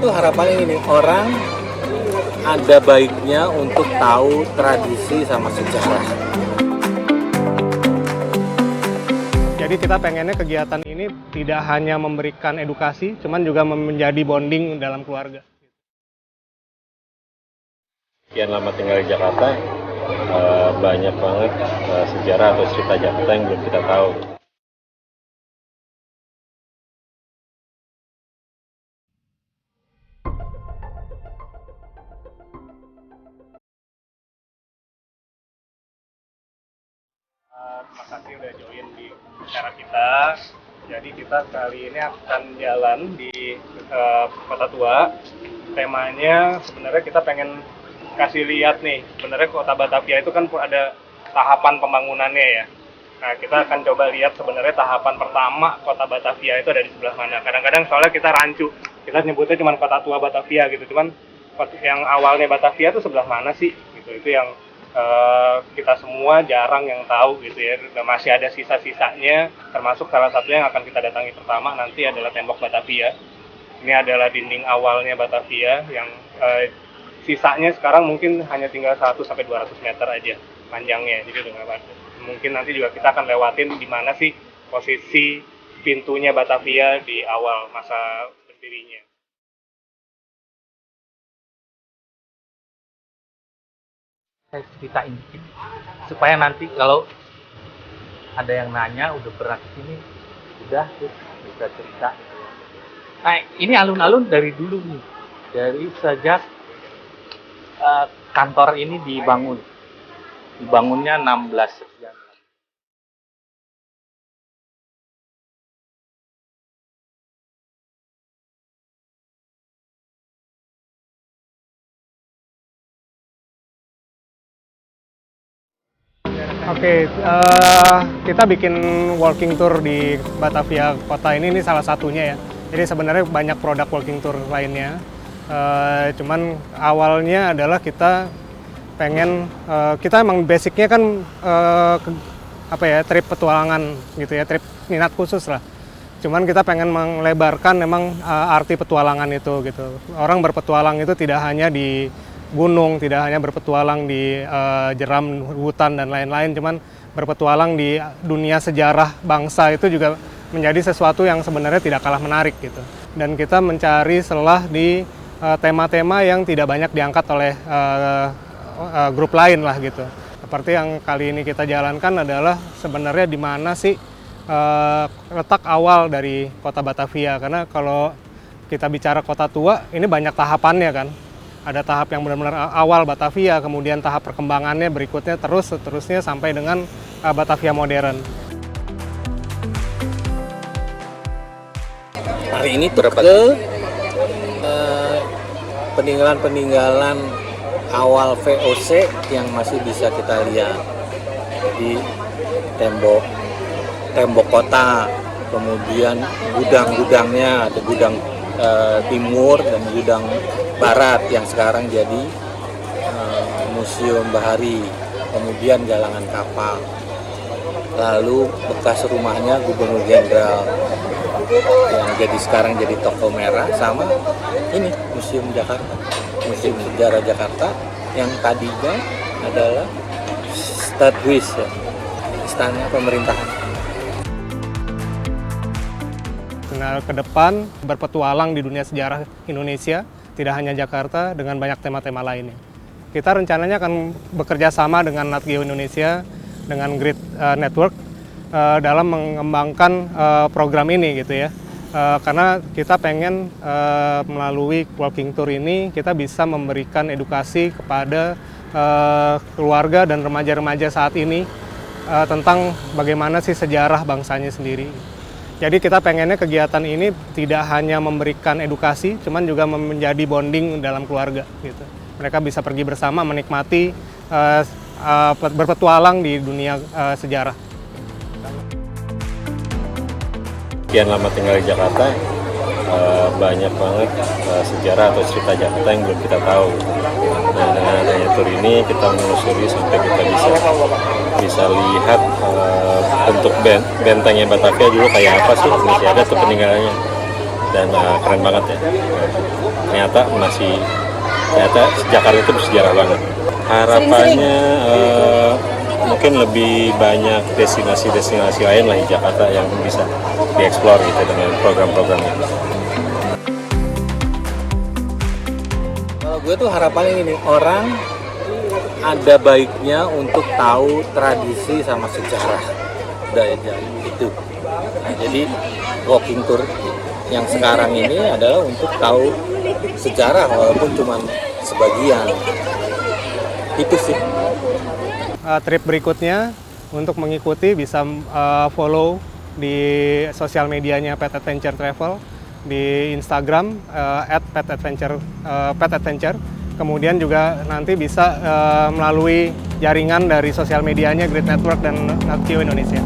tuh harapannya ini, orang ada baiknya untuk tahu tradisi sama sejarah. Jadi kita pengennya kegiatan ini tidak hanya memberikan edukasi, cuman juga menjadi bonding dalam keluarga. Sekian lama tinggal di Jakarta, banyak banget sejarah atau cerita Jakarta yang belum kita tahu. Terima kasih udah join di acara kita. Jadi kita kali ini akan jalan di Kota Tua. Temanya sebenarnya kita pengen kasih lihat nih, sebenarnya Kota Batavia itu kan ada tahapan pembangunannya ya. Nah, kita akan coba lihat sebenarnya tahapan pertama Kota Batavia itu ada di sebelah mana. Kadang-kadang soalnya kita rancu, kita nyebutnya cuma Kota Tua Batavia gitu. Cuman yang awalnya Batavia itu sebelah mana sih? Gitu. Itu yang kita semua jarang yang tahu gitu ya. Masih ada sisa-sisanya, termasuk salah satunya yang akan kita datangi pertama nanti adalah Tembok Batavia. Ini adalah dinding awalnya Batavia yang sisanya sekarang mungkin hanya tinggal 100-200 meter aja panjangnya. Jadi mungkin nanti juga kita akan lewatin di mana sih posisi pintunya Batavia di awal masa berdirinya. Saya ceritain dikit supaya nanti kalau ada yang nanya udah pernah kesini udah terus bisa cerita gitu ya. Nah ini alun-alun dari dulu nih, dari sejak kantor ini dibangunnya 16 sekian. Oke, kita bikin walking tour di Batavia kota ini salah satunya ya. Jadi sebenarnya banyak produk walking tour lainnya. Cuman awalnya adalah kita pengen, kita emang basicnya kan trip petualangan gitu ya, trip minat khusus lah. Cuman kita pengen melebarkan memang arti petualangan itu gitu. Orang berpetualang itu tidak hanya di gunung, tidak hanya berpetualang di jeram hutan dan lain-lain, cuman berpetualang di dunia sejarah bangsa itu juga menjadi sesuatu yang sebenarnya tidak kalah menarik gitu. Dan kita mencari celah di tema-tema yang tidak banyak diangkat oleh grup lain lah gitu. Seperti yang kali ini kita jalankan adalah sebenarnya di mana sih letak awal dari Kota Batavia, karena kalau kita bicara Kota Tua ini banyak tahapannya kan. Ada tahap yang benar-benar awal Batavia, kemudian tahap perkembangannya berikutnya seterusnya sampai dengan Batavia modern. Hari ini ke peninggalan-peninggalan awal VOC yang masih bisa kita lihat di tembok kota, kemudian gudang-gudangnya, ada gudang timur dan gudang barat yang sekarang jadi Museum Bahari, kemudian galangan kapal, lalu bekas rumahnya Gubernur Jenderal yang sekarang jadi toko merah, sama ini Museum Jakarta, Museum Sejarah Jakarta yang tadinya adalah Stadhuis, ya, istana pemerintahan. Nah, ke depan berpetualang di dunia sejarah Indonesia, tidak hanya Jakarta, dengan banyak tema-tema lainnya. Kita rencananya akan bekerja sama dengan Nat Geo Indonesia, dengan Grid Network, dalam mengembangkan program ini gitu ya. Karena kita pengen melalui walking tour ini, kita bisa memberikan edukasi kepada keluarga dan remaja-remaja saat ini tentang bagaimana sih sejarah bangsanya sendiri. Jadi kita pengennya kegiatan ini tidak hanya memberikan edukasi, cuman juga menjadi bonding dalam keluarga gitu. Mereka bisa pergi bersama menikmati berpetualang di dunia sejarah. Sekian lama tinggal di Jakarta, banyak banget sejarah atau cerita Jakarta yang belum kita tahu. Nah, dengan adanya tur ini kita menelusuri sampai kita bisa lihat bentuk bentengnya Batavia dulu kayak apa sih, masih ada tuh peninggalannya, dan keren banget ya. ternyata Jakarta itu bersejarah banget. Harapannya mungkin lebih banyak destinasi-destinasi lain lah di Jakarta yang bisa dieksplor gitu dengan program-program ini. Kalau gue tuh harapannya ini, orang ada baiknya untuk tahu tradisi sama sejarah budaya itu. Nah, jadi walking tour yang sekarang ini adalah untuk tahu sejarah walaupun cuma sebagian. Itu sih. Trip berikutnya untuk mengikuti bisa follow di sosial medianya Pet Adventure Travel di Instagram @petadventure. Kemudian juga nanti bisa melalui jaringan dari sosial medianya Great Network dan NatGeo Indonesia.